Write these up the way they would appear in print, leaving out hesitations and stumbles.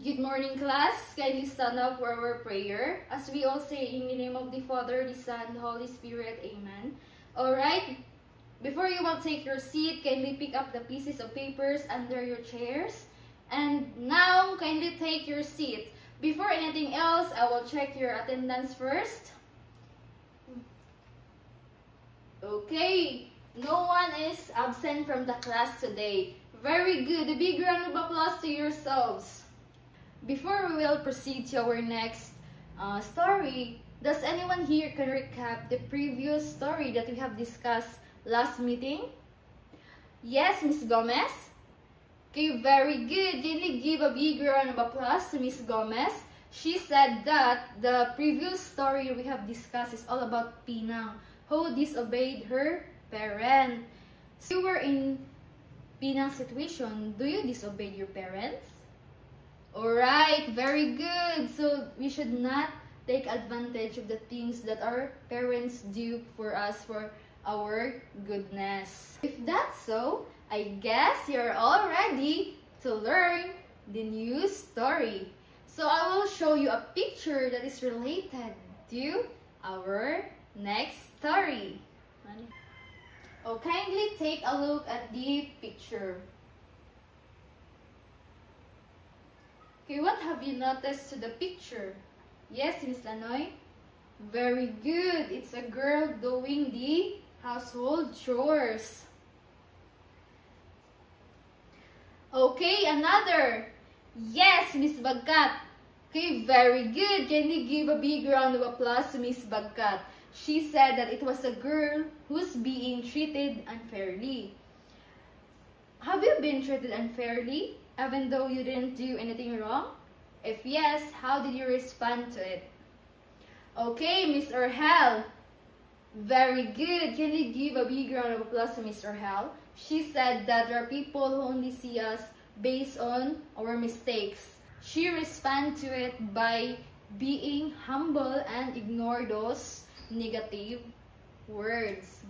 Good morning, class. Kindly stand up for our prayer. As we all say, in the name of the Father, the Son, the Holy Spirit. Amen. Alright, before you will take your seat, kindly pick up the pieces of papers under your chairs. And now, kindly take your seat. Before anything else, I will check your attendance first. Okay, no one is absent from the class today. Very good. A big round of applause to yourselves. Before we will proceed to our next story, does anyone here can recap the previous story that we have discussed last meeting? Yes, Miss Gomez? Okay, very good. Can you give a big round of applause to Miss Gomez? She said that the previous story we have discussed is all about Pinang, who disobeyed her parent. So you were in Pinang's situation. Do you disobey your parents? Alright, very good. So we should not take advantage of the things that our parents do for us for our goodness. If that's so, I guess you're all ready to learn the new story. So I will show you a picture that is related to our next story. Oh, kindly take a look at the picture. Okay, what have you noticed to the picture? Yes, Miss Lanoy? Very good. It's a girl doing the household chores. Okay, another. Yes, Miss Bagkat. Okay, very good. Can you give a big round of applause to Miss Bagkat? She said that it was a girl who's being treated unfairly. Have you been treated unfairly? Even though you didn't do anything wrong? If yes, how did you respond to it? Okay, Miss Urhel. Very good. Can you give a big round of applause to Miss Urhel? She said that there are people who only see us based on our mistakes. She responded to it by being humble and ignore those negative words.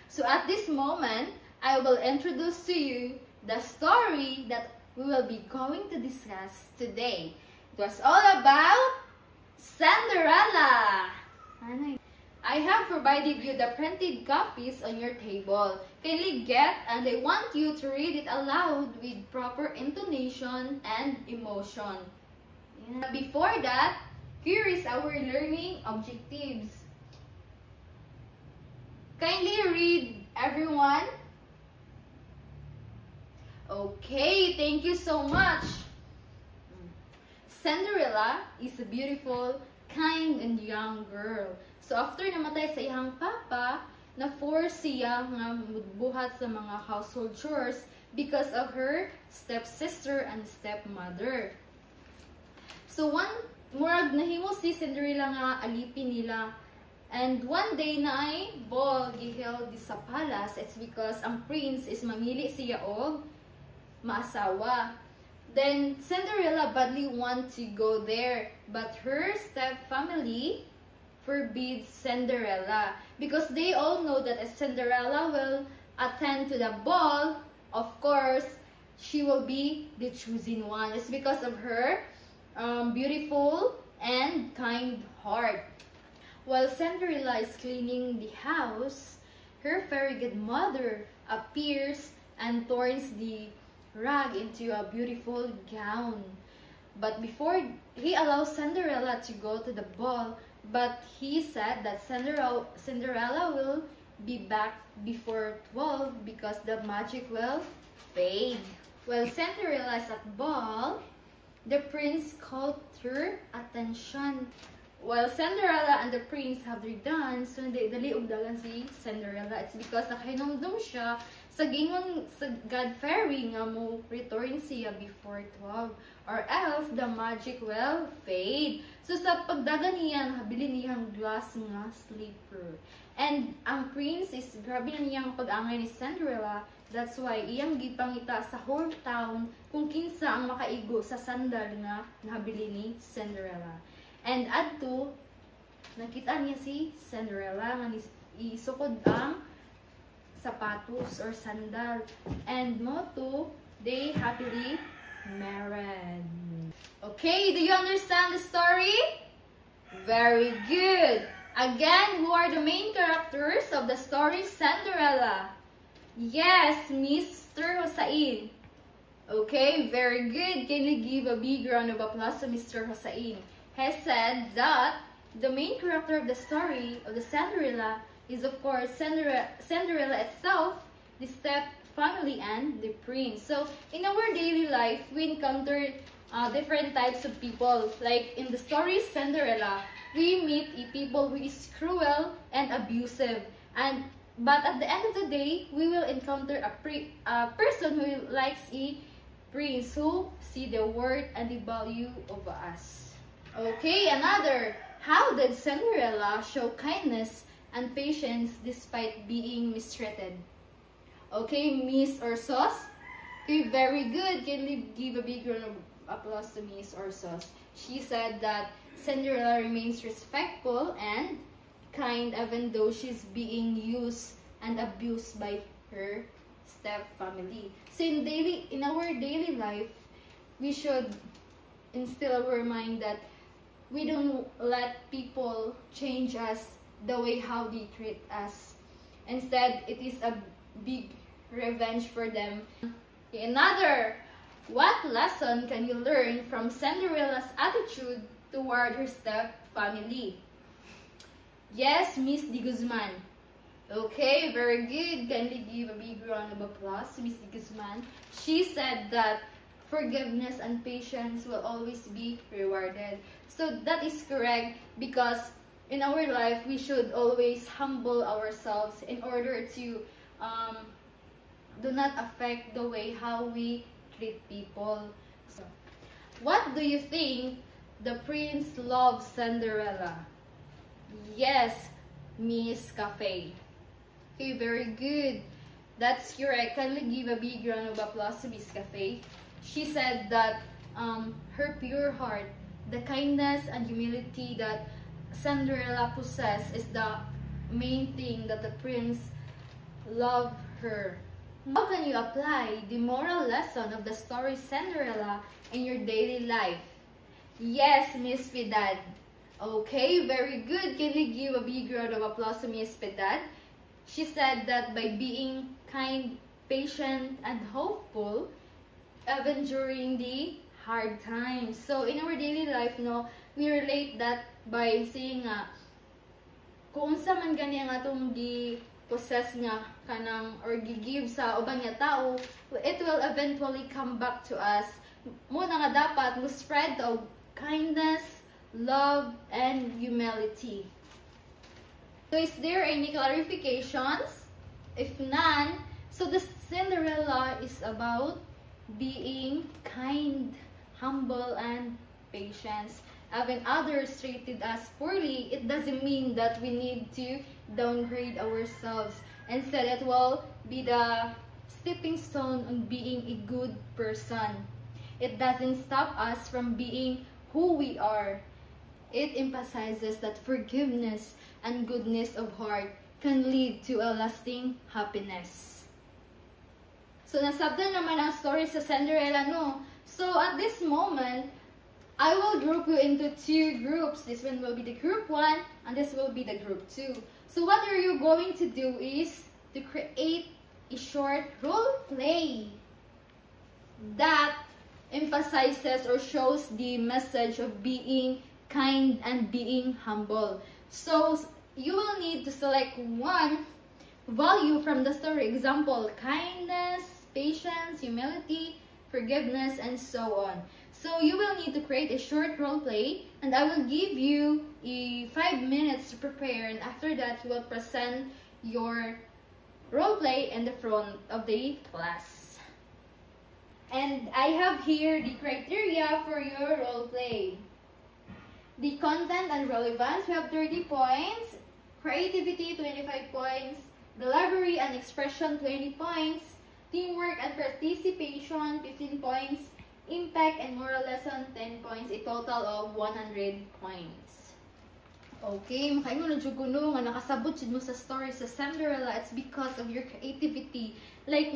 So at this moment, I will introduce to you the story that we will be going to discuss today. It was all about Cinderella. I have provided you the printed copies on your table. Kindly get, and I want you to read it aloud with proper intonation and emotion. Before that, here is our learning objectives. Kindly read, everyone. Okay, thank you so much. Cinderella is a beautiful, kind, and young girl. So after namatay sa iyang papa, na-force siya nga buhat sa mga household chores because of her stepsister and stepmother. So murag nahimo si Cinderella nga alipin nila. And one day na ay ball giheld sa palace. It's because ang prince is mamili siya og maasawa. Then Cinderella badly want to go there, but her stepfamily forbids Cinderella because they all know that if Cinderella will attend to the ball, of course she will be the chosen one. It's because of her beautiful and kind heart. While Cinderella is cleaning the house, her fairy godmother appears and turns the rag into a beautiful gown. But before he allows Cinderella to go to the ball, but he said that Cinderella will be back before 12 because the magic will fade. While Cinderella is at ball, the prince called her attention. While Cinderella and the prince have their dance, so dali ugdagan si Cinderella. It's because nakahinumdum siya sa gingon sa God Fairy nga mo return siya before 12 or else the magic will fade. So sa pagdagan niya, nabili niyang glass nga slipper. And ang prince is grabe na niyang pag-angay ni Cinderella. That's why iyang gipangita sa whole town kung kinsa ang makaigo sa sandal nga nabili ni Cinderella. And adto, nakita niya si Cinderella nga isukod ang sapatos or sandal. And mo to, they happily married. Okay, do you understand the story? Very good. Again, who are the main characters of the story Cinderella? Yes, Mr. Hossain. Okay, very good. Can you give a big round of applause to Mr. Hossain? He said that the main character of the story of the Cinderella is, of course, Cinderella itself, the step family, and the prince. So, in our daily life, we encounter different types of people. Like in the story Cinderella, we meet a people who is cruel and abusive. But at the end of the day, we will encounter a person who likes a prince who see the worth and the value of us. Okay, another. How did Cinderella show kindness and patience despite being mistreated? Okay, Miss Ursos. Okay, very good. Can you give a big round of applause to Miss Ursos? She said that Cinderella remains respectful and kind even though she's being used and abused by her stepfamily. So in our daily life, we should instill our mind that we don't let people change us the way how they treat us. Instead, it is a big revenge for them. Another, what lesson can you learn from Cinderella's attitude toward her step-family? Yes, Miss De Guzman. Okay, very good. Kindly give a big round of applause to Miss De Guzman. She said that forgiveness and patience will always be rewarded. So that is correct, because in our life, we should always humble ourselves in order to do not affect the way how we treat people. So, what do you think the prince loves Cinderella? Yes, Miss Cafe. Okay, very good. That's correct. Kindly give a big round of applause to Miss Cafe. She said that her pure heart, the kindness and humility that Cinderella possesses is the main thing that the prince loved her. How can you apply the moral lesson of the story Cinderella in your daily life? Yes, Miss Piedad. Okay, very good. Can you give a big round of applause to Miss Piedad? She said that by being kind, patient, and hopeful, even during the hard times. So in our daily life, no, we relate that by saying nga, kung sa man gani ang atong possess nga kanang or give sa ubang nga tao, it will eventually come back to us. Muna nga dapat mo spread of kindness, love, and humility. So is there any clarifications? If none, so the Cinderella is about being kind, humble, and patience. Having others treated us poorly, it doesn't mean that we need to downgrade ourselves. Instead, it will be the stepping stone on being a good person. It doesn't stop us from being who we are. It emphasizes that forgiveness and goodness of heart can lead to a lasting happiness. So, nasabtan naman ang story sa Cinderella, no? So, at this moment, I will group you into two groups. This one will be the group 1 and this will be the group 2. So what are you going to do is to create a short role play that emphasizes or shows the message of being kind and being humble. So you will need to select one value from the story. Example, kindness, patience, humility, forgiveness, and so on. So you will need to create a short role play, and I will give you 5 minutes to prepare, and after that you will present your role play in the front of the class. And I have here the criteria for your role play. The content and relevance, we have 30 points, creativity 25 points, delivery and expression 20 points, teamwork and participation 15 points, impact and moral lesson 10 points, a total of 100 points. Okay, makaingon na jud kuno nga nakasabot jud mo sa story sa Cinderella. It's because of your creativity. Like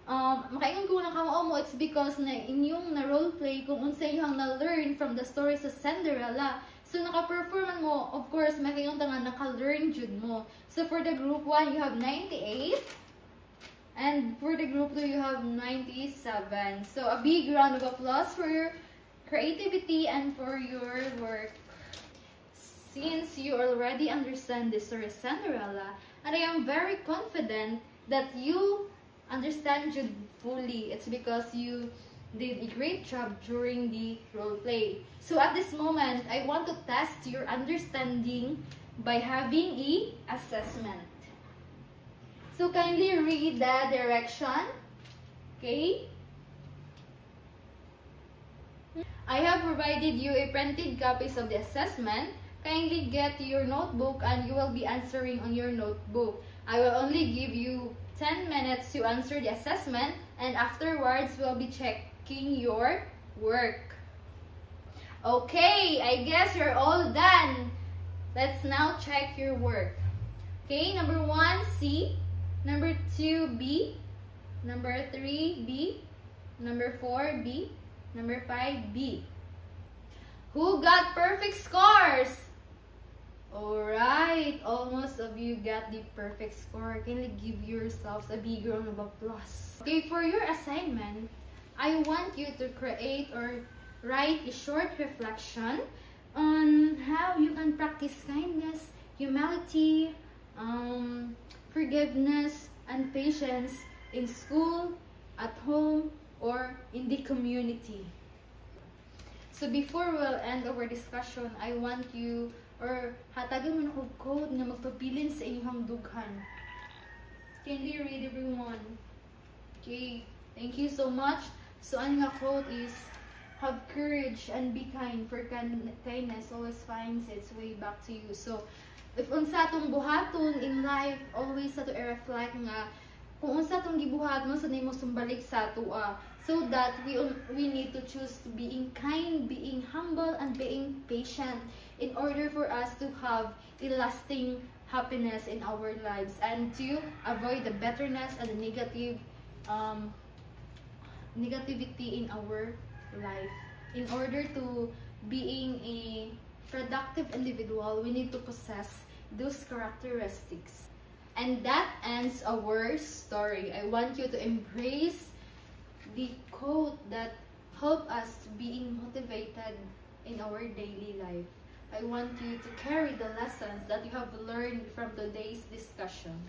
makaingon ko na kamao mo, it's because na inyong na roleplay kung unsa yung na-learn from the story sa Cinderella. So, naka-performan mo, of course, makaingon ta nga naka-learn jud mo. So, for the group 1, you have 98. And for the group 2, you have 97. So, a big round of applause for your creativity and for your work. Since you already understand the story Cinderella, and I am very confident that you understand it fully. It's because you did a great job during the role play. So at this moment, I want to test your understanding by having a assessment. So kindly read the direction. Okay? I have provided you a printed copies of the assessment. Kindly get your notebook and you will be answering on your notebook. I will only give you 10 minutes to answer the assessment, and afterwards we'll be checking your work. Okay, I guess you're all done. Let's now check your work. Okay, number 1, C. Number 2, B. Number 3, B. Number 4, B. Number 5, B. Who got perfect scores? Alright, almost of you got the perfect score. Can you give yourselves a big round of applause? Okay, for your assignment, I want you to create or write a short reflection on how you can practice kindness, humility, forgiveness, and patience in school, at home, or in the community. So before we'll end our discussion, I want you or hatagan mo na kong code na magpabilin sa inyong dughan. Can you read everyone? Okay, thank you so much. So ang nga quote is, have courage and be kind, for kindness always finds its way back to you. So, if unsa atong buhaton in life, always sa to i-reflect nga, kung unsa atong gibuhat mo, sa nimo sumbalik sa atua. So that we need to choose to being kind, being humble, and being patient in order for us to have a lasting happiness in our lives and to avoid the bitterness and the negativity in our life. In order to being a productive individual, we need to possess those characteristics. And that ends our story. I want you to embrace the quote that help us being motivated in our daily life. I want you to carry the lessons that you have learned from today's discussion.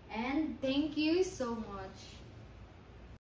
And thank you so much.